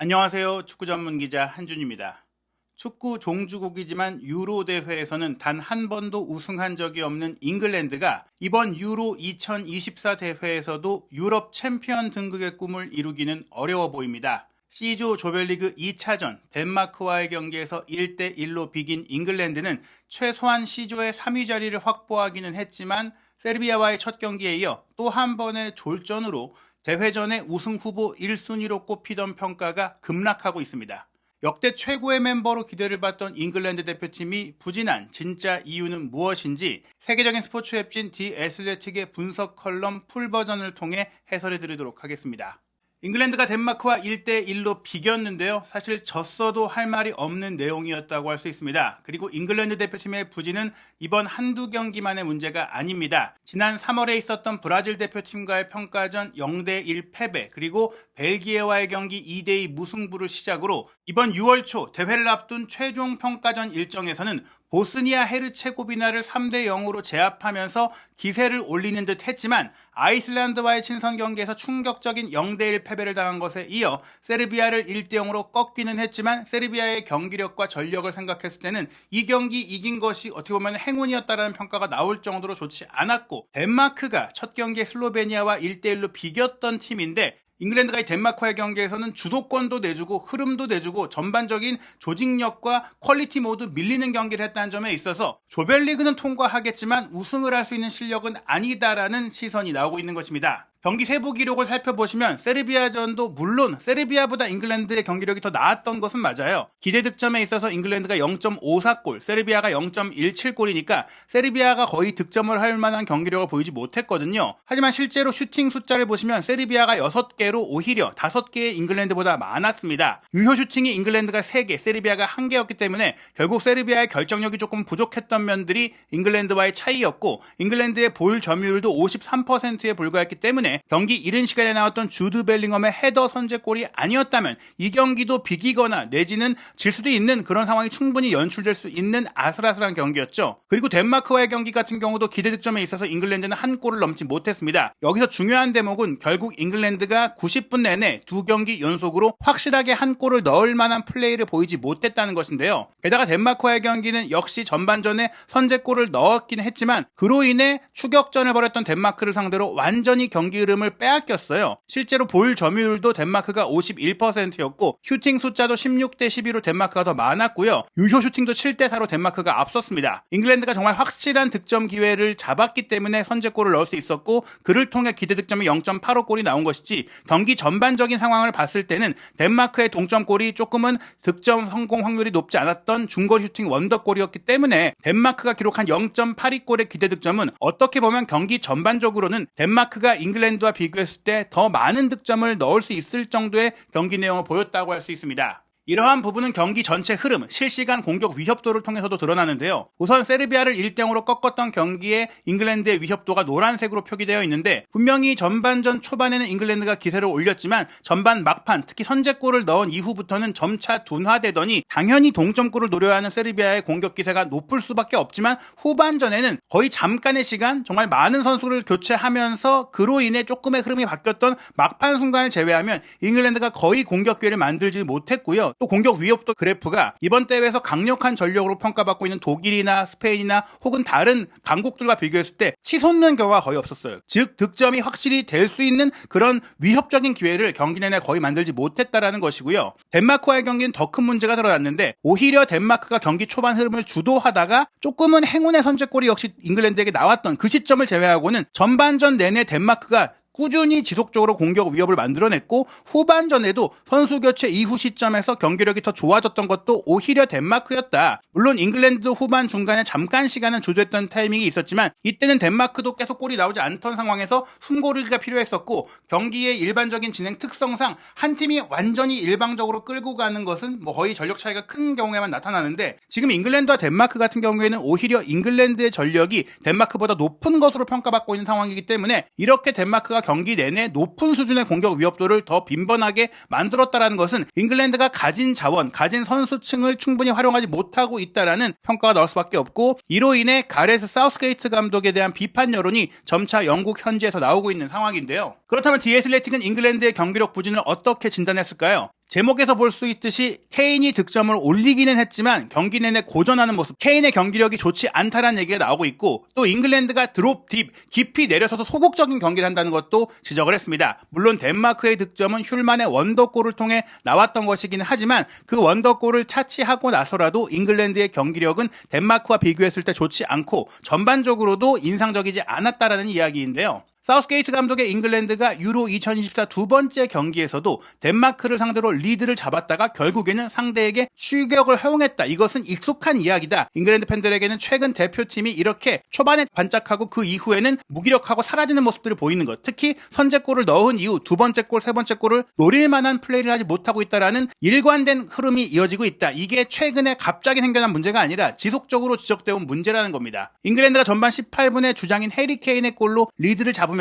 안녕하세요. 축구 전문 기자 한준입니다. 축구 종주국이지만 유로 대회에서는 단 한 번도 우승한 적이 없는 잉글랜드가 이번 유로 2024 대회에서도 유럽 챔피언 등극의 꿈을 이루기는 어려워 보입니다. C조 조별리그 2차전 덴마크와의 경기에서 1대1로 비긴 잉글랜드는 최소한 C조의 3위 자리를 확보하기는 했지만 세르비아와의 첫 경기에 이어 또 한 번의 졸전으로 대회전의 우승 후보 1순위로 꼽히던 평가가 급락하고 있습니다. 역대 최고의 멤버로 기대를 받던 잉글랜드 대표팀이 부진한 진짜 이유는 무엇인지 세계적인 스포츠 웹진 디 애슬레틱의 분석 컬럼 풀버전을 통해 해설해 드리도록 하겠습니다. 잉글랜드가 덴마크와 1대1로 비겼는데요. 사실 졌어도 할 말이 없는 내용이었다고 할 수 있습니다. 그리고 잉글랜드 대표팀의 부진은 이번 한두 경기만의 문제가 아닙니다. 지난 3월에 있었던 브라질 대표팀과의 평가전 0대1 패배, 그리고 벨기에와의 경기 2대2 무승부를 시작으로 이번 6월 초 대회를 앞둔 최종 평가전 일정에서는 보스니아 헤르체고비나를 3대 0으로 제압하면서 기세를 올리는 듯 했지만 아이슬란드와의 친선 경기에서 충격적인 0대1 패배를 당한 것에 이어 세르비아를 1대 0으로 꺾기는 했지만 세르비아의 경기력과 전력을 생각했을 때는 이 경기 이긴 것이 어떻게 보면 행운이었다라는 평가가 나올 정도로 좋지 않았고, 덴마크가 첫 경기에 슬로베니아와 1대1로 비겼던 팀인데 잉글랜드가 이 덴마크와의 경기에서는 주도권도 내주고 흐름도 내주고 전반적인 조직력과 퀄리티 모두 밀리는 경기를 했다는 점에 있어서 조별리그는 통과하겠지만 우승을 할 수 있는 실력은 아니다라는 시선이 나오고 있는 것입니다. 경기 세부 기록을 살펴보시면 세르비아전도 물론 세르비아보다 잉글랜드의 경기력이 더 나았던 것은 맞아요. 기대 득점에 있어서 잉글랜드가 0.54골, 세르비아가 0.17골이니까 세르비아가 거의 득점을 할 만한 경기력을 보이지 못했거든요. 하지만 실제로 슈팅 숫자를 보시면 세르비아가 6개로 오히려 5개의 잉글랜드보다 많았습니다. 유효 슈팅이 잉글랜드가 3개, 세르비아가 1개였기 때문에 결국 세르비아의 결정력이 조금 부족했던 면들이 잉글랜드와의 차이였고, 잉글랜드의 볼 점유율도 53%에 불과했기 때문에 경기 이른 시간에 나왔던 주드 벨링엄의 헤더 선제골이 아니었다면 이 경기도 비기거나 내지는 질 수도 있는 그런 상황이 충분히 연출될 수 있는 아슬아슬한 경기였죠. 그리고 덴마크와의 경기 같은 경우도 기대 득점에 있어서 잉글랜드는 한 골을 넘지 못했습니다. 여기서 중요한 대목은 결국 잉글랜드가 90분 내내 두 경기 연속으로 확실하게 한 골을 넣을 만한 플레이를 보이지 못했다는 것인데요. 게다가 덴마크와의 경기는 역시 전반전에 선제골을 넣었긴 했지만 그로 인해 추격전을 벌였던 덴마크를 상대로 완전히 경기 흐름을 빼앗겼어요. 실제로 볼 점유율도 덴마크가 51%였고 슈팅 숫자도 16대 12로 덴마크가 더 많았고요. 유효 슈팅도 7대 4로 덴마크가 앞섰습니다. 잉글랜드가 정말 확실한 득점 기회를 잡았기 때문에 선제골을 넣을 수 있었고 그를 통해 기대 득점이 0.85골이 나온 것이지, 경기 전반적인 상황을 봤을 때는 덴마크의 동점골이 조금은 득점 성공 확률이 높지 않았던 중거리 슈팅 원더골이었기 때문에 덴마크가 기록한 0.82골의 기대 득점은 어떻게 보면 경기 전반적으로는 덴마크가 잉글랜드와 비교했을 때 더 많은 득점을 넣을 수 있을 정도의 경기 내용을 보였다고 할 수 있습니다. 이러한 부분은 경기 전체 흐름, 실시간 공격 위협도를 통해서도 드러나는데요. 우선 세르비아를 1대0으로 꺾었던 경기에 잉글랜드의 위협도가 노란색으로 표기되어 있는데, 분명히 전반전 초반에는 잉글랜드가 기세를 올렸지만 전반 막판, 특히 선제골을 넣은 이후부터는 점차 둔화되더니 당연히 동점골을 노려야 하는 세르비아의 공격 기세가 높을 수밖에 없지만 후반전에는 거의 잠깐의 시간, 정말 많은 선수를 교체하면서 그로 인해 조금의 흐름이 바뀌었던 막판 순간을 제외하면 잉글랜드가 거의 공격 기회를 만들지 못했고요. 또 공격 위협도 그래프가 이번 대회에서 강력한 전력으로 평가받고 있는 독일이나 스페인이나 혹은 다른 강국들과 비교했을 때 치솟는 경우가 거의 없었어요. 즉 득점이 확실히 될 수 있는 그런 위협적인 기회를 경기 내내 거의 만들지 못했다라는 것이고요. 덴마크와의 경기는 더 큰 문제가 드러났는데, 오히려 덴마크가 경기 초반 흐름을 주도하다가 조금은 행운의 선제골이 역시 잉글랜드에게 나왔던 그 시점을 제외하고는 전반전 내내 덴마크가 꾸준히 지속적으로 공격 위협을 만들어냈고, 후반전에도 선수 교체 이후 시점에서 경기력이 더 좋아졌던 것도 오히려 덴마크였다. 물론 잉글랜드도 후반 중간에 잠깐 시간은 주저했던 타이밍이 있었지만 이때는 덴마크도 계속 골이 나오지 않던 상황에서 숨고르기가 필요했었고, 경기의 일반적인 진행 특성상 한 팀이 완전히 일방적으로 끌고 가는 것은 거의 전력 차이가 큰 경우에만 나타나는데, 지금 잉글랜드와 덴마크 같은 경우에는 오히려 잉글랜드의 전력이 덴마크보다 높은 것으로 평가받고 있는 상황이기 때문에 이렇게 덴마크가 경기 내내 높은 수준의 공격 위협도를 더 빈번하게 만들었다라는 것은 잉글랜드가 가진 자원, 가진 선수층을 충분히 활용하지 못하고 있다라는 평가가 나올 수밖에 없고, 이로 인해 가레스 사우스게이트 감독에 대한 비판 여론이 점차 영국 현지에서 나오고 있는 상황인데요. 그렇다면 디 애슬레틱은 잉글랜드의 경기력 부진을 어떻게 진단했을까요? 제목에서 볼 수 있듯이 케인이 득점을 올리기는 했지만 경기 내내 고전하는 모습, 케인의 경기력이 좋지 않다라는 얘기가 나오고 있고, 또 잉글랜드가 드롭 딥, 깊이 내려서서 소극적인 경기를 한다는 것도 지적을 했습니다. 물론 덴마크의 득점은 슐만의 원더골을 통해 나왔던 것이긴 하지만 그 원더골을 차치하고 나서라도 잉글랜드의 경기력은 덴마크와 비교했을 때 좋지 않고 전반적으로도 인상적이지 않았다라는 이야기인데요. 사우스게이트 감독의 잉글랜드가 유로 2024 두 번째 경기에서도 덴마크를 상대로 리드를 잡았다가 결국에는 상대에게 추격을 허용했다. 이것은 익숙한 이야기다. 잉글랜드 팬들에게는 최근 대표팀이 이렇게 초반에 반짝하고 그 이후에는 무기력하고 사라지는 모습들을 보이는 것. 특히 선제골을 넣은 이후 두 번째 골, 세 번째 골을 노릴 만한 플레이를 하지 못하고 있다라는 일관된 흐름이 이어지고 있다. 이게 최근에 갑자기 생겨난 문제가 아니라 지속적으로 지적되어 온 문제라는 겁니다. 잉글랜드가 전반 18분에 주장인 해리 케인의 골로 리드를 잡으면서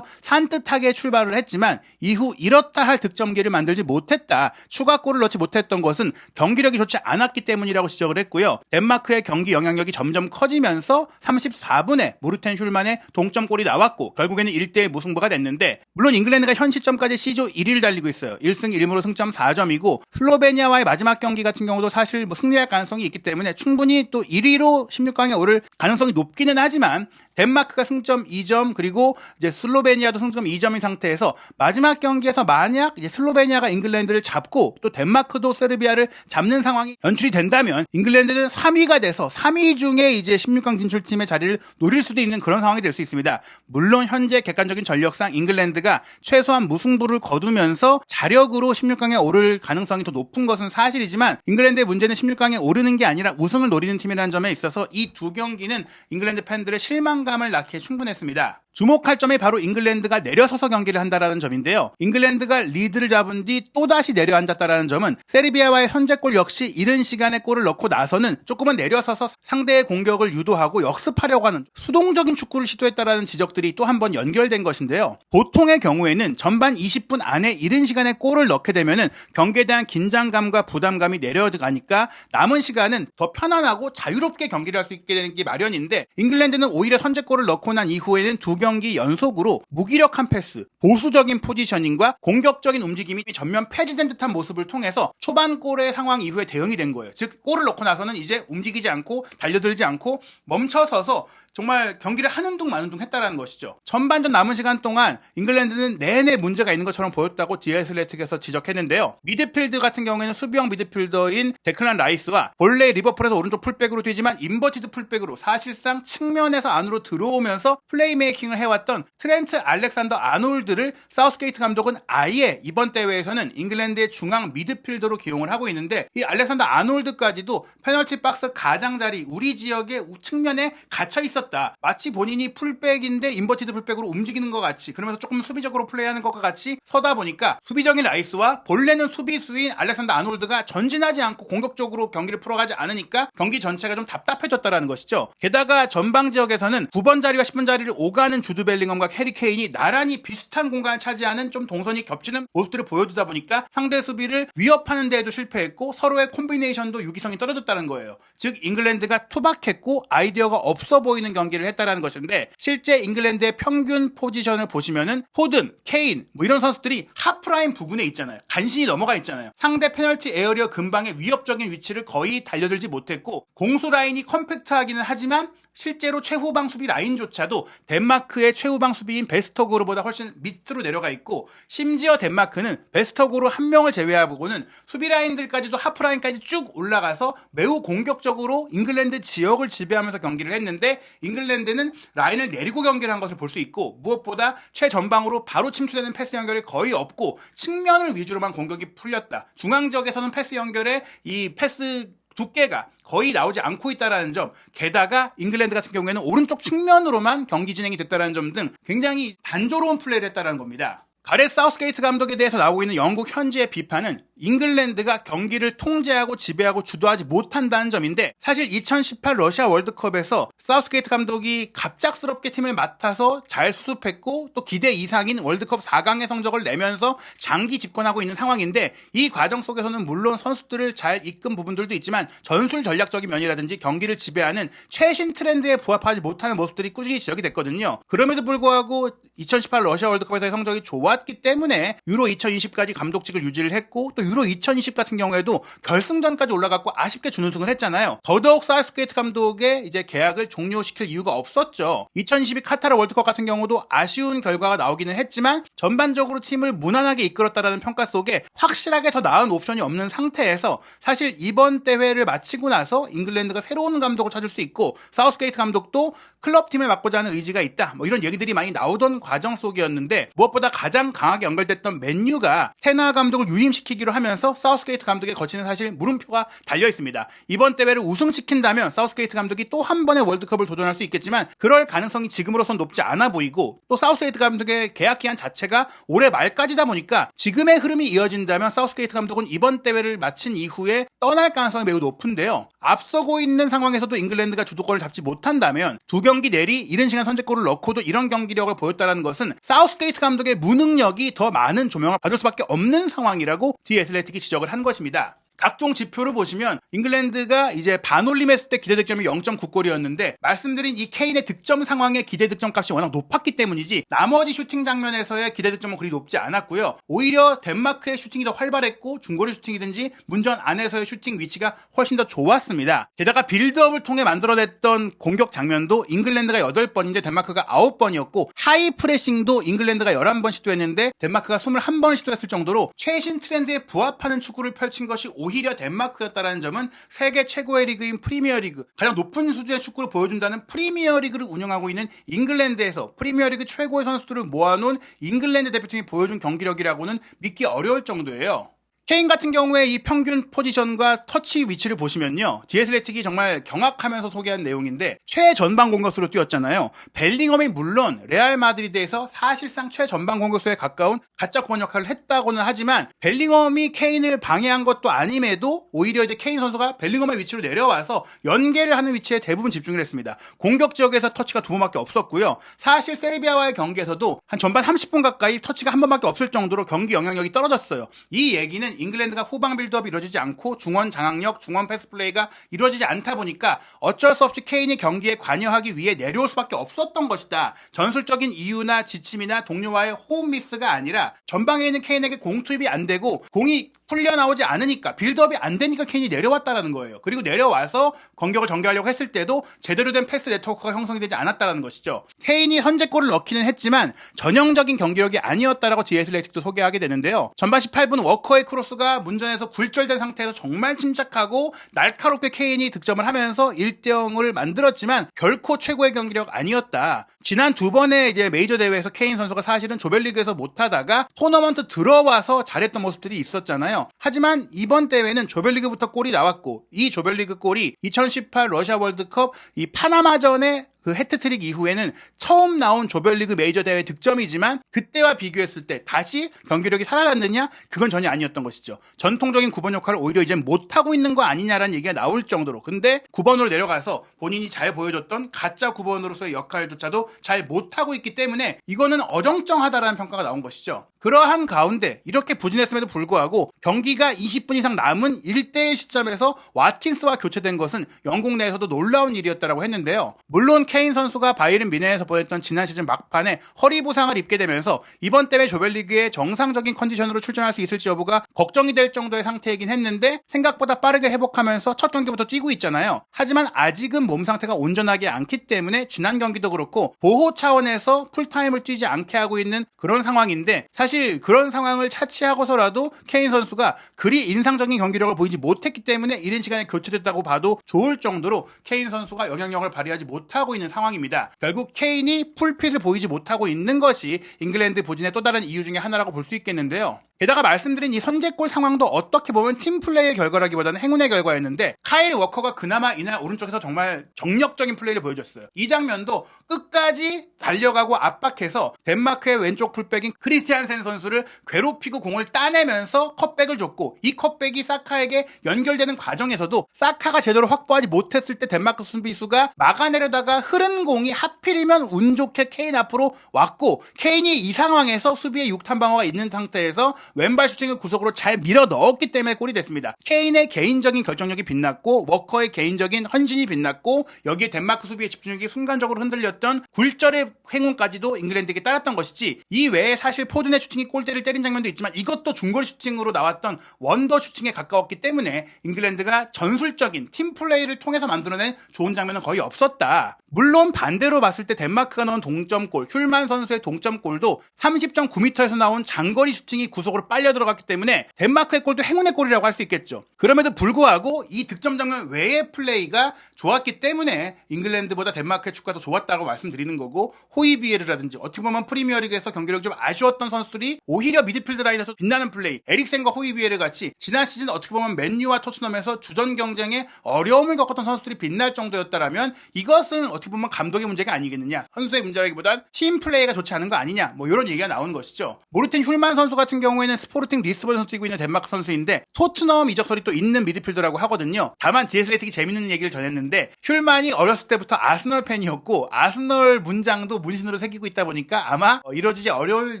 산뜻하게 출발을 했지만 이후 이렇다 할 득점기를 만들지 못했다. 추가골을 넣지 못했던 것은 경기력이 좋지 않았기 때문이라고 지적을 했고요. 덴마크의 경기 영향력이 점점 커지면서 34분에 모르텐 슐만의 동점골이 나왔고 결국에는 1대1 무승부가 됐는데, 물론 잉글랜드가 현 시점까지 C조 1위를 달리고 있어요. 1승 1무로 승점 4점이고 슬로베니아와의 마지막 경기 같은 경우도 사실 승리할 가능성이 있기 때문에 충분히 또 1위로 16강에 오를 가능성이 높기는 하지만, 덴마크가 승점 2점 그리고 이제 슬로베니아도 승점 2점인 상태에서 마지막 경기에서 만약 이제 슬로베니아가 잉글랜드를 잡고 또 덴마크도 세르비아를 잡는 상황이 연출이 된다면 잉글랜드는 3위가 돼서 3위 중에 이제 16강 진출팀의 자리를 노릴 수도 있는 그런 상황이 될 수 있습니다. 물론 현재 객관적인 전력상 잉글랜드가 최소한 무승부를 거두면서 자력으로 16강에 오를 가능성이 더 높은 것은 사실이지만, 잉글랜드의 문제는 16강에 오르는 게 아니라 우승을 노리는 팀이라는 점에 있어서 이 두 경기는 잉글랜드 팬들의 실망감을 낳기에 충분했습니다. 주목할 점이 바로 잉글랜드가 내려서서 경기를 한다라는 점인데요. 잉글랜드가 리드를 잡은 뒤 또다시 내려앉았다라는 점은 세르비아와의 선제골 역시 이른 시간에 골을 넣고 나서는 조금은 내려서서 상대의 공격을 유도하고 역습하려고 하는 수동적인 축구를 시도했다라는 지적들이 또 한 번 연결된 것인데요. 보통의 경우에는 전반 20분 안에 이른 시간에 골을 넣게 되면은 경기에 대한 긴장감과 부담감이 내려가니까 남은 시간은 더 편안하고 자유롭게 경기를 할 수 있게 되는 게 마련인데, 잉글랜드는 오히려 선제골을 넣고 난 이후에는 두 경기 연속으로 무기력한 패스, 보수적인 포지셔닝과 공격적인 움직임이 전면 폐지된 듯한 모습을 통해서 초반 골의 상황 이후에 대응이 된 거예요. 즉 골을 넣고 나서는 이제 움직이지 않고 달려들지 않고 멈춰서서 정말 경기를 하는 둥 마는 둥 했다라는 것이죠. 전반전 남은 시간 동안 잉글랜드는 내내 문제가 있는 것처럼 보였다고 디애슬레틱에서 지적했는데요. 미드필드 같은 경우에는 수비형 미드필더인 데클란 라이스와 본래 리버풀에서 오른쪽 풀백으로 뛰지만 인버티드 풀백으로 사실상 측면에서 안으로 들어오면서 플레이메이킹을 해왔던 트렌트 알렉산더 아놀드를 사우스게이트 감독은 아예 이번 대회에서는 잉글랜드의 중앙 미드필더로 기용을 하고 있는데, 이 알렉산더 아놀드까지도 페널티 박스 가장자리 우리 지역의 측면에 갇혀 있었다. 마치 본인이 풀백인데 인버티드 풀백으로 움직이는 것 같이, 그러면서 조금 수비적으로 플레이하는 것과 같이 서다 보니까 수비적인 라이스와 본래는 수비수인 알렉산더 아놀드가 전진하지 않고 공격적으로 경기를 풀어가지 않으니까 경기 전체가 좀 답답해졌다라는 것이죠. 게다가 전방 지역에서는 9번 자리와 10번 자리를 오가는 주드 벨링엄과 해리 케인이 나란히 비슷한 공간을 차지하는 좀 동선이 겹치는 모습들을 보여주다 보니까 상대 수비를 위협하는 데에도 실패했고 서로의 콤비네이션도 유기성이 떨어졌다는 거예요. 즉 잉글랜드가 투박했고 아이디어가 없어 보이는 경기를 했다라는 것인데, 실제 잉글랜드의 평균 포지션을 보시면은 포든, 케인 뭐 이런 선수들이 하프라인 부근에 있잖아요. 간신히 넘어가 있잖아요. 상대 페널티 에어리어 근방의 위협적인 위치를 거의 달려들지 못했고, 공수 라인이 컴팩트하기는 하지만 실제로 최후방 수비 라인조차도 덴마크의 최후방 수비인 베스터고르보다 훨씬 밑으로 내려가 있고, 심지어 덴마크는 베스터고르 한 명을 제외하고는 수비 라인들까지도 하프라인까지 쭉 올라가서 매우 공격적으로 잉글랜드 지역을 지배하면서 경기를 했는데, 잉글랜드는 라인을 내리고 경기를 한 것을 볼 수 있고, 무엇보다 최전방으로 바로 침투되는 패스 연결이 거의 없고 측면을 위주로만 공격이 풀렸다. 중앙 지역에서는 패스 연결에 이 패스 두께가 거의 나오지 않고 있다는 점, 게다가 잉글랜드 같은 경우에는 오른쪽 측면으로만 경기 진행이 됐다는 점 등 굉장히 단조로운 플레이를 했다는 겁니다. 가렛 사우스게이트 감독에 대해서 나오고 있는 영국 현지의 비판은 잉글랜드가 경기를 통제하고 지배하고 주도하지 못한다는 점인데, 사실 2018 러시아 월드컵에서 사우스게이트 감독이 갑작스럽게 팀을 맡아서 잘 수습했고 또 기대 이상인 월드컵 4강의 성적을 내면서 장기 집권하고 있는 상황인데, 이 과정 속에서는 물론 선수들을 잘 이끈 부분들도 있지만 전술 전략적인 면이라든지 경기를 지배하는 최신 트렌드에 부합하지 못하는 모습들이 꾸준히 지적이 됐거든요. 그럼에도 불구하고 2018 러시아 월드컵에서의 성적이 좋았 알았기 때문에 유로 2020까지 감독직을 유지를 했고 또 유로 2020 같은 경우에도 결승전까지 올라갔고 아쉽게 준우승을 했잖아요. 더더욱 사우스게이트 감독의 이제 계약을 종료시킬 이유가 없었죠. 2022 카타르 월드컵 같은 경우도 아쉬운 결과가 나오기는 했지만 전반적으로 팀을 무난하게 이끌었다라는 평가 속에 확실하게 더 나은 옵션이 없는 상태에서 사실 이번 대회를 마치고 나서 잉글랜드가 새로운 감독을 찾을 수 있고 사우스게이트 감독도 클럽팀을 맡고자 하는 의지가 있다. 뭐 이런 얘기들이 많이 나오던 과정 속이었는데 무엇보다 가장 강하게 연결됐던 맨유가 테나 감독을 유임시키기로 하면서 사우스게이트 감독의 거치는 사실 물음표가 달려 있습니다. 이번 대회를 우승시킨다면 사우스게이트 감독이 또 한 번의 월드컵을 도전할 수 있겠지만 그럴 가능성이 지금으로선 높지 않아 보이고 또 사우스게이트 감독의 계약 기한 자체가 올해 말까지다 보니까 지금의 흐름이 이어진다면 사우스게이트 감독은 이번 대회를 마친 이후에 떠날 가능성이 매우 높은데요. 앞서고 있는 상황에서도 잉글랜드가 주도권을 잡지 못한다면 두 경기 내리 이른 시간 선제골을 넣고도 이런 경기력을 보였다는 것은 사우스게이트 감독의 무능력이 더 많은 조명을 받을 수밖에 없는 상황이라고 디 애슬레틱이 지적을 한 것입니다. 각종 지표를 보시면 잉글랜드가 이제 반올림했을 때 기대 득점이 0.9골이었는데 말씀드린 이 케인의 득점 상황의 기대 득점 값이 워낙 높았기 때문이지 나머지 슈팅 장면에서의 기대 득점은 그리 높지 않았고요. 오히려 덴마크의 슈팅이 더 활발했고 중거리 슈팅이든지 문전 안에서의 슈팅 위치가 훨씬 더 좋았습니다. 게다가 빌드업을 통해 만들어냈던 공격 장면도 잉글랜드가 8번인데 덴마크가 9번이었고 하이 프레싱도 잉글랜드가 11번 시도했는데 덴마크가 21번을 시도했을 정도로 최신 트렌드에 부합하는 축구를 펼친 것이 오히려 덴마크였다는 점은 세계 최고의 리그인 프리미어리그, 가장 높은 수준의 축구를 보여준다는 프리미어리그를 운영하고 있는 잉글랜드에서 프리미어리그 최고의 선수들을 모아놓은 잉글랜드 대표팀이 보여준 경기력이라고는 믿기 어려울 정도예요. 케인 같은 경우에 이 평균 포지션과 터치 위치를 보시면요. 디애슬레틱이 정말 경악하면서 소개한 내용인데 최전방 공격수로 뛰었잖아요. 벨링엄이 물론 레알 마드리드에서 사실상 최전방 공격수에 가까운 가짜 9번 역할을 했다고는 하지만 벨링엄이 케인을 방해한 것도 아님에도 오히려 이제 케인 선수가 벨링엄의 위치로 내려와서 연계를 하는 위치에 대부분 집중을 했습니다. 공격 지역에서 터치가 2번밖에 없었고요. 사실 세르비아와의 경기에서도 한 전반 30분 가까이 터치가 1번밖에 없을 정도로 경기 영향력이 떨어졌어요. 이 얘기는 잉글랜드가 후방 빌드업이 이루어지지 않고 중원 장악력, 중원 패스 플레이가 이루어지지 않다 보니까 어쩔 수 없이 케인이 경기에 관여하기 위해 내려올 수밖에 없었던 것이다. 전술적인 이유나 지침이나 동료와의 호흡 미스가 아니라 전방에 있는 케인에게 공 투입이 안 되고 공이 풀려나오지 않으니까 빌드업이 안 되니까 케인이 내려왔다라는 거예요. 그리고 내려와서 공격을 전개하려고 했을 때도 제대로 된 패스 네트워크가 형성이 되지 않았다는 것이죠. 케인이 선제골을 넣기는 했지만 전형적인 경기력이 아니었다라고 디애슬레틱도 소개하게 되는데요. 전반 18분 워커의 크로스가 문전에서 굴절된 상태에서 정말 침착하고 날카롭게 케인이 득점을 하면서 1대0을 만들었지만 결코 최고의 경기력 아니었다. 지난 2번의 이제 메이저 대회에서 케인 선수가 사실은 조별리그에서 못하다가 토너먼트 들어와서 잘했던 모습들이 있었잖아요. 하지만 이번 대회는 조별리그부터 골이 나왔고 이 조별리그 골이 2018 러시아 월드컵 이 파나마전의 그 해트트릭 이후에는 처음 나온 조별리그 메이저 대회 득점이지만 그때와 비교했을 때 다시 경기력이 살아났느냐? 그건 전혀 아니었던 것이죠. 전통적인 9번 역할을 오히려 이제 못하고 있는 거 아니냐라는 얘기가 나올 정도로 근데 9번으로 내려가서 본인이 잘 보여줬던 가짜 9번으로서의 역할조차도 잘 못하고 있기 때문에 이거는 어정쩡하다라는 평가가 나온 것이죠. 그러한 가운데 이렇게 부진했음에도 불구하고 경기가 20분 이상 남은 1대1 시점에서 와트킨스와 교체된 것은 영국 내에서도 놀라운 일이었다고 했는데요. 물론 케인 선수가 바이에른 뮌헨에서 보였던 지난 시즌 막판에 허리 부상을 입게 되면서 이번 대회 조별리그에 정상적인 컨디션으로 출전할 수 있을지 여부가 걱정이 될 정도의 상태이긴 했는데 생각보다 빠르게 회복하면서 첫 경기부터 뛰고 있잖아요. 하지만 아직은 몸 상태가 온전하지 않기 때문에 지난 경기도 그렇고 보호 차원에서 풀타임을 뛰지 않게 하고 있는 그런 상황인데 사실 그런 상황을 차치하고서라도 케인 선수가 그리 인상적인 경기력을 보이지 못했기 때문에 이른 시간에 교체됐다고 봐도 좋을 정도로 케인 선수가 영향력을 발휘하지 못하고 있는 상황입니다. 결국 케인이 풀핏을 보이지 못하고 있는 것이 잉글랜드 부진의 또 다른 이유 중에 하나라고 볼 수 있겠는데요. 게다가 말씀드린 이 선제골 상황도 어떻게 보면 팀플레이의 결과라기보다는 행운의 결과였는데 카일 워커가 그나마 이날 오른쪽에서 정말 정력적인 플레이를 보여줬어요. 이 장면도 끝까지 달려가고 압박해서 덴마크의 왼쪽 풀백인 크리스티안센 선수를 괴롭히고 공을 따내면서 컷백을 줬고 이 컷백이 사카에게 연결되는 과정에서도 사카가 제대로 확보하지 못했을 때 덴마크 수비수가 막아내려다가 흐른 공이 하필이면 운 좋게 케인 앞으로 왔고 케인이 이 상황에서 수비에 6탄 방어가 있는 상태에서 왼발 슈팅을 구석으로 잘 밀어 넣었기 때문에 골이 됐습니다. 케인의 개인적인 결정력이 빛났고 워커의 개인적인 헌신이 빛났고 여기에 덴마크 수비의 집중력이 순간적으로 흔들렸던 이런 굴절의 행운까지도 잉글랜드에게 따랐던 것이지, 이 외에 사실 포든의 슈팅이 골대를 때린 장면도 있지만 이것도 중거리 슈팅으로 나왔던 원더 슈팅에 가까웠기 때문에 잉글랜드가 전술적인 팀 플레이를 통해서 만들어낸 좋은 장면은 거의 없었다. 물론 반대로 봤을 때 덴마크가 넣은 동점골, hjul만 선수의 동점골도 30.9m에서 나온 장거리 슈팅이 구석으로 빨려 들어갔기 때문에 덴마크의 골도 행운의 골이라고 할 수 있겠죠. 그럼에도 불구하고 이 득점 장면 외의 플레이가 좋았기 때문에 잉글랜드보다 덴마크의 축구가 더 좋았다고 말씀드리는 거고, 호이비에르라든지 어떻게 보면 프리미어리그에서 경기력이 좀 아쉬웠던 선수들이 오히려 미드필드 라인에서 빛나는 플레이, 에릭센과 호이비에르 같이 지난 시즌 어떻게 보면 맨유와 토트넘에서 주전 경쟁에 어려움을 겪었던 선수들이 빛날 정도였다라면 이것은 어떻게 보면 감독의 문제가 아니겠느냐, 선수의 문제라기보단 팀 플레이가 좋지 않은 거 아니냐, 뭐 이런 얘기가 나오는 것이죠. 모르틴 hjul만 선수 같은 경우에는 스포르팅 리스본에서 뛰고 있는 덴마크 선수인데 토트넘 이적설이 또 있는 미드필더라고 하거든요. 다만 디에슬레틱이 재밌는 얘기를 전했는데, hjul만이 어렸을 때부터 아스널 팬이었고 아스널 문장도 문신으로 새기고 있다 보니까 아마 이루어지지 어려울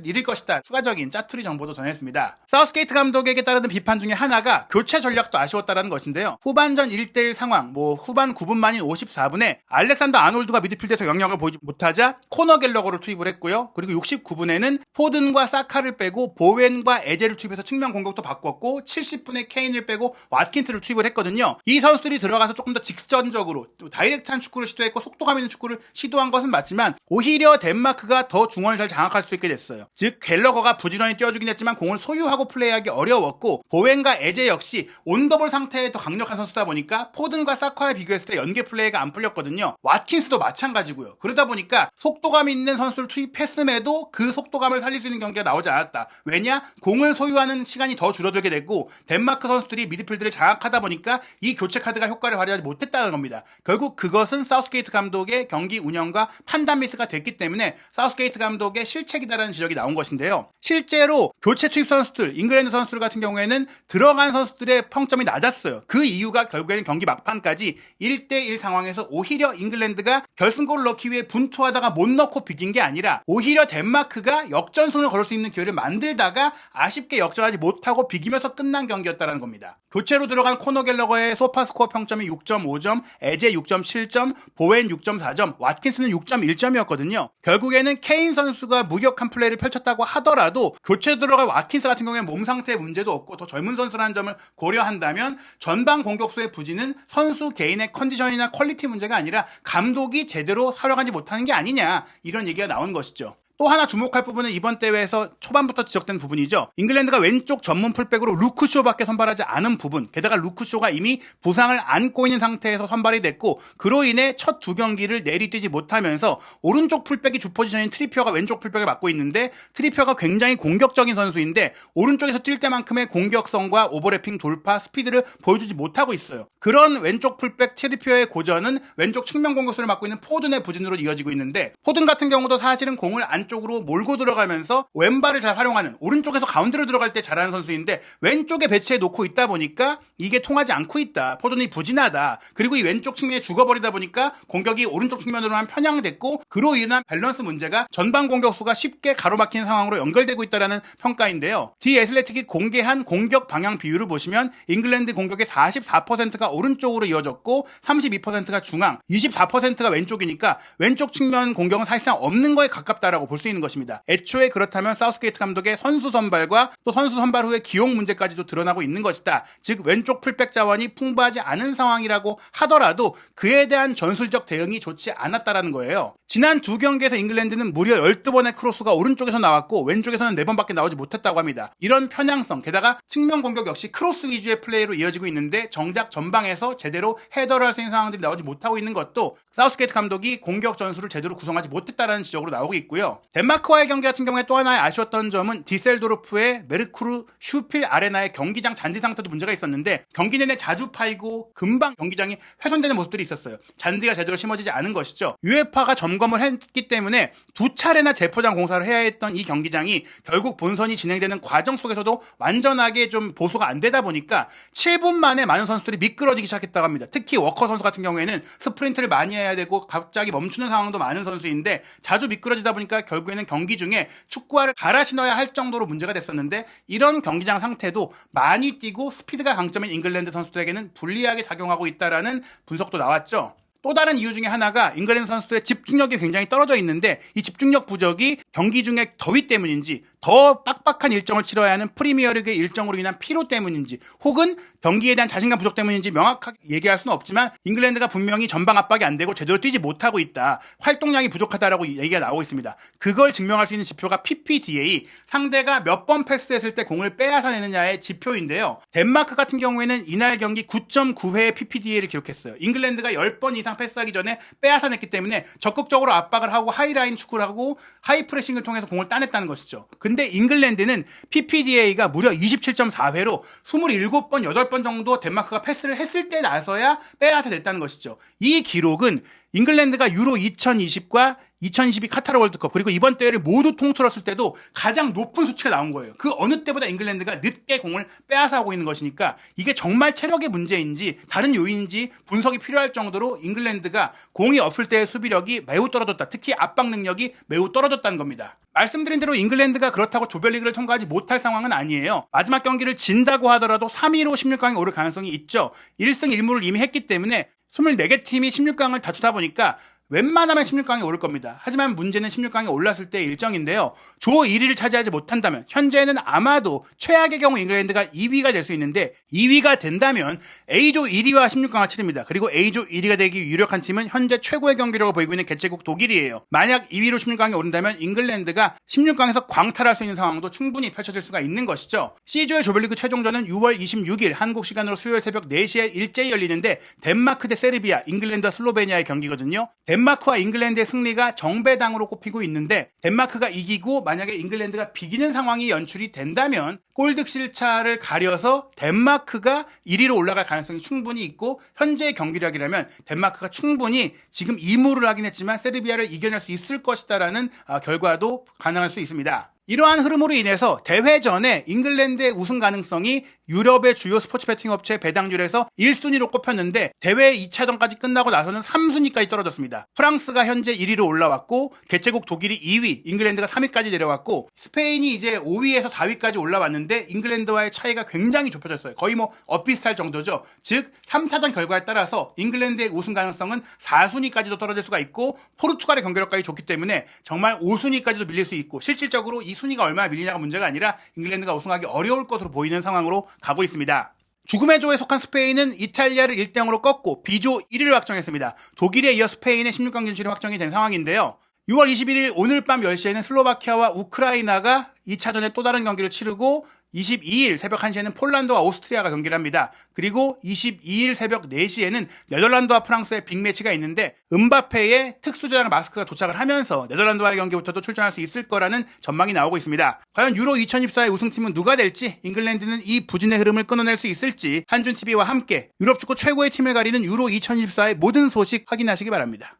일일 것이다, 추가적인 짜투리 정보도 전했습니다. 사우스게이트 감독에게 따르는 비판 중에 하나가 교체 전략도 아쉬웠다라는 것인데요. 후반전 1대1 상황, 후반 9분 만인 54분에 알렉산더 아놀드가 미드필드에서 영향을 보이지 못하자 코너 갤러거를 투입을 했고요. 그리고 69분에는 포든과 사카를 빼고 보웬과 에제를 투입해서 측면 공격도 바꿨고, 70분에 케인을 빼고 왓킨스를 투입을 했거든요. 이 선수들이 들어가서 조금 더 직선적으로 다이렉트한 축구를 시도했고 속도감 있는 축구를 시도한 것은 맞지만 오히려 덴마크가 더 중원을 잘 장악할 수 있게 됐어요. 즉 갤러거가 부지런히 뛰어주긴 했지만 공을 소유하고 플레이하기 어려웠고, 보웬과 에제 역시 온더볼 상태에 더 강력한 선수다 보니까 포든과 사카에 비교했을 때 연계 플레이가 안 풀렸거든요. 왓킨스도 마찬가지고요. 그러다 보니까 속도감 있는 선수를 투입했음에도 그 속도감을 살릴 수 있는 경기가 나오지 않았다. 왜냐? 공을 소유하는 시간이 더 줄어들게 됐고 덴마크 선수들이 미드필드를 장악하다 보니까 이 교체 카드가 효과를 발휘하지 못했다는 겁니다. 결국 그것은 사우스게이트 감독의 경기 운영과 판단 미스가 됐기 때문에 사우스게이트 감독의 실책이다라는 지적이 나온 것인데요. 실제로 교체 투입 선수들, 잉글랜드 선수들 같은 경우에는 들어간 선수들의 평점이 낮았어요. 그 이유가 결국에는 경기 막판까지 1대1 상황에서 오히려 잉글랜드가 결승골을 넣기 위해 분투하다가 못 넣고 비긴 게 아니라 오히려 덴마크가 역전승을 거둘 수 있는 기회를 만들다가 아쉽게 역전하지 못하고 비기면서 끝난 경기였다는 겁니다. 교체로 들어간 코너 갤러거의 소파스코어 평점이 6.5점, 에제 6.7점, 보웬 6.4점, 왓킨스는 6.1점이었거든요. 결국에는 케인 선수가 무격한 플레이를 펼쳤다고 하더라도 교체 들어간 왓킨스 같은 경우에는 몸 상태에 문제도 없고 더 젊은 선수라는 점을 고려한다면 전방 공격수의 부진은 선수 개인의 컨디션이나 퀄리티 문제가 아니라 감독이 제대로 활용하지 못하는 게 아니냐, 이런 얘기가 나온 것이죠. 또 하나 주목할 부분은 이번 대회에서 초반부터 지적된 부분이죠. 잉글랜드가 왼쪽 전문 풀백으로 루크쇼밖에 선발하지 않은 부분, 게다가 루크쇼가 이미 부상을 안고 있는 상태에서 선발이 됐고 그로 인해 첫 두 경기를 내리뛰지 못하면서 오른쪽 풀백이 주 포지션인 트리피어가 왼쪽 풀백을 맡고 있는데, 트리피어가 굉장히 공격적인 선수인데 오른쪽에서 뛸 때만큼의 공격성과 오버래핑, 돌파, 스피드를 보여주지 못하고 있어요. 그런 왼쪽 풀백 트리피어의 고전은 왼쪽 측면 공격수를 맡고 있는 포든의 부진으로 이어지고 있는데, 포든 같은 경우도 사실은 공을 쪽으로 몰고 들어가면서 왼발을 잘 활용하는, 오른쪽에서 가운데로 들어갈 때 잘하는 선수인데 왼쪽에 배치해 놓고 있다 보니까 이게 통하지 않고 있다. 포든이 부진하다. 그리고 이 왼쪽 측면에 죽어버리다 보니까 공격이 오른쪽 측면으로만 편향됐고 그로 인한 밸런스 문제가 전방 공격수가 쉽게 가로막히는 상황으로 연결되고 있다는 평가인데요. 디 애슬레틱이 공개한 공격 방향 비율을 보시면 잉글랜드 공격의 44%가 오른쪽으로 이어졌고 32%가 중앙, 24%가 왼쪽이니까 왼쪽 측면 공격은 사실상 없는 거에 가깝다라고 볼 수 있는 것입니다. 애초에 그렇다면 사우스게이트 감독의 선수 선발과 또 선수 선발 후의 기용 문제까지도 드러나고 있는 것이다. 즉 왼쪽 풀백 자원이 풍부하지 않은 상황이라고 하더라도 그에 대한 전술적 대응이 좋지 않았다라는 거예요. 지난 두 경기에서 잉글랜드는 무려 12번의 크로스가 오른쪽에서 나왔고 왼쪽에서는 4번밖에 나오지 못했다고 합니다. 이런 편향성, 게다가 측면 공격 역시 크로스 위주의 플레이로 이어지고 있는데 정작 전방에서 제대로 헤더를 할 수 있는 상황들이 나오지 못하고 있는 것도 사우스게이트 감독이 공격 전술을 제대로 구성하지 못했다는 지적으로 나오고 있고요. 덴마크와의 경기 같은 경우에 또 하나의 아쉬웠던 점은 디셀도르프의 메르쿠르 슈필 아레나의 경기장 잔디 상태도 문제가 있었는데 경기 내내 자주 파이고 금방 경기장이 훼손되는 모습들이 있었어요. 잔디가 제대로 심어지지 않은 것이죠. 유에파가 점검을 했기 때문에 두 차례나 재포장 공사를 해야 했던 이 경기장이 결국 본선이 진행되는 과정 속에서도 완전하게 좀 보수가 안 되다 보니까 7분 만에 많은 선수들이 미끄러지기 시작했다고 합니다. 특히 워커 선수 같은 경우에는 스프린트를 많이 해야 되고 갑자기 멈추는 상황도 많은 선수인데 자주 미끄러지다 보니까 결국에는 경기 중에 축구화를 갈아 신어야 할 정도로 문제가 됐었는데, 이런 경기장 상태도 많이 뛰고 스피드가 강점인 잉글랜드 선수들에게는 불리하게 작용하고 있다라는 분석도 나왔죠. 또 다른 이유 중에 하나가 잉글랜드 선수들의 집중력이 굉장히 떨어져 있는데 이 집중력 부족이 경기 중에 더위 때문인지 더 빡빡한 일정을 치러야 하는 프리미어리그의 일정으로 인한 피로 때문인지 혹은 경기에 대한 자신감 부족 때문인지 명확하게 얘기할 수는 없지만 잉글랜드가 분명히 전방 압박이 안 되고 제대로 뛰지 못하고 있다. 활동량이 부족하다라고 얘기가 나오고 있습니다. 그걸 증명할 수 있는 지표가 PPDA, 상대가 몇 번 패스했을 때 공을 빼앗아내느냐의 지표인데요. 덴마크 같은 경우에는 이날 경기 9.9회의 PPDA를 기록했어요. 잉글랜드가 10번 이상 패스하기 전에 빼앗아냈기 때문에 적극적으로 압박을 하고 하이라인 축구를 하고 하이프레싱을 통해서 공을 따냈다는 것이죠. 근데 잉글랜드는 PPDA가 무려 27.4회로 27번, 8번 정도 덴마크가 패스를 했을 때 나서야 빼앗아냈다는 것이죠. 이 기록은 잉글랜드가 유로 2020과 2022 카타르 월드컵 그리고 이번 대회를 모두 통틀었을 때도 가장 높은 수치가 나온 거예요. 그 어느 때보다 잉글랜드가 늦게 공을 빼앗아오고 있는 것이니까 이게 정말 체력의 문제인지 다른 요인인지 분석이 필요할 정도로 잉글랜드가 공이 없을 때의 수비력이 매우 떨어졌다. 특히 압박 능력이 매우 떨어졌다는 겁니다. 말씀드린 대로 잉글랜드가 그렇다고 조별리그를 통과하지 못할 상황은 아니에요. 마지막 경기를 진다고 하더라도 3위로 16강에 오를 가능성이 있죠. 1승 1무를 이미 했기 때문에 24개 팀이 16강을 다투다 보니까 웬만하면 16강에 오를 겁니다. 하지만 문제는 16강에 올랐을 때의 일정인데요. 조 1위를 차지하지 못한다면 현재는 아마도 최악의 경우 잉글랜드가 2위가 될 수 있는데 2위가 된다면 A조 1위와 16강을 치릅니다. 그리고 A조 1위가 되기 유력한 팀은 현재 최고의 경기력을 보이고 있는 개최국 독일이에요. 만약 2위로 16강에 오른다면 잉글랜드가 16강에서 광탈할 수 있는 상황도 충분히 펼쳐질 수가 있는 것이죠. C조의 조별리그 최종전은 6월 26일 한국 시간으로 수요일 새벽 4시에 일제히 열리는데 덴마크 대 세르비아, ingland와 슬로베니아의 경기거든요. 덴마크와 잉글랜드의 승리가 정배당으로 꼽히고 있는데 덴마크가 이기고 만약에 잉글랜드가 비기는 상황이 연출이 된다면 골득실차를 가려서 덴마크가 1위로 올라갈 가능성이 충분히 있고 현재의 경기력이라면 덴마크가 충분히 지금 2무를 하긴 했지만 세르비아를 이겨낼 수 있을 것이다라는 결과도 가능할 수 있습니다. 이러한 흐름으로 인해서 대회 전에 잉글랜드의 우승 가능성이 유럽의 주요 스포츠 베팅 업체 배당률에서 1순위로 꼽혔는데 대회 2차전까지 끝나고 나서는 3순위까지 떨어졌습니다. 프랑스가 현재 1위로 올라왔고 개최국 독일이 2위, 잉글랜드가 3위까지 내려왔고 스페인이 이제 5위에서 4위까지 올라왔는데 잉글랜드와의 차이가 굉장히 좁혀졌어요. 거의 뭐 엇비슷할 정도죠. 즉 3차전 결과에 따라서 잉글랜드의 우승 가능성은 4순위까지도 떨어질 수가 있고 포르투갈의 경기력까지 좋기 때문에 정말 5순위까지도 밀릴 수 있고 실질적으로 이 순위가 얼마나 밀리냐가 문제가 아니라 잉글랜드가 우승하기 어려울 것으로 보이는 상황으로 가고 있습니다. 죽음의 조에 속한 스페인은 이탈리아를 1대0으로 꺾고 B조 1위를 확정했습니다. 독일에 이어 스페인의 16강 진출이 확정이 된 상황인데요. 6월 21일 오늘 밤 10시에는 슬로바키아와 우크라이나가 2차전의 또 다른 경기를 치르고 22일 새벽 1시에는 폴란드와 오스트리아가 경기를 합니다. 그리고 22일 새벽 4시에는 네덜란드와 프랑스의 빅매치가 있는데 음바페의 특수저장 마스크가 도착을 하면서 네덜란드와의 경기부터도 출전할 수 있을 거라는 전망이 나오고 있습니다. 과연 유로 2024의 우승팀은 누가 될지, 잉글랜드는 이 부진의 흐름을 끊어낼 수 있을지 한준TV와 함께 유럽 축구 최고의 팀을 가리는 유로 2024의 모든 소식 확인하시기 바랍니다.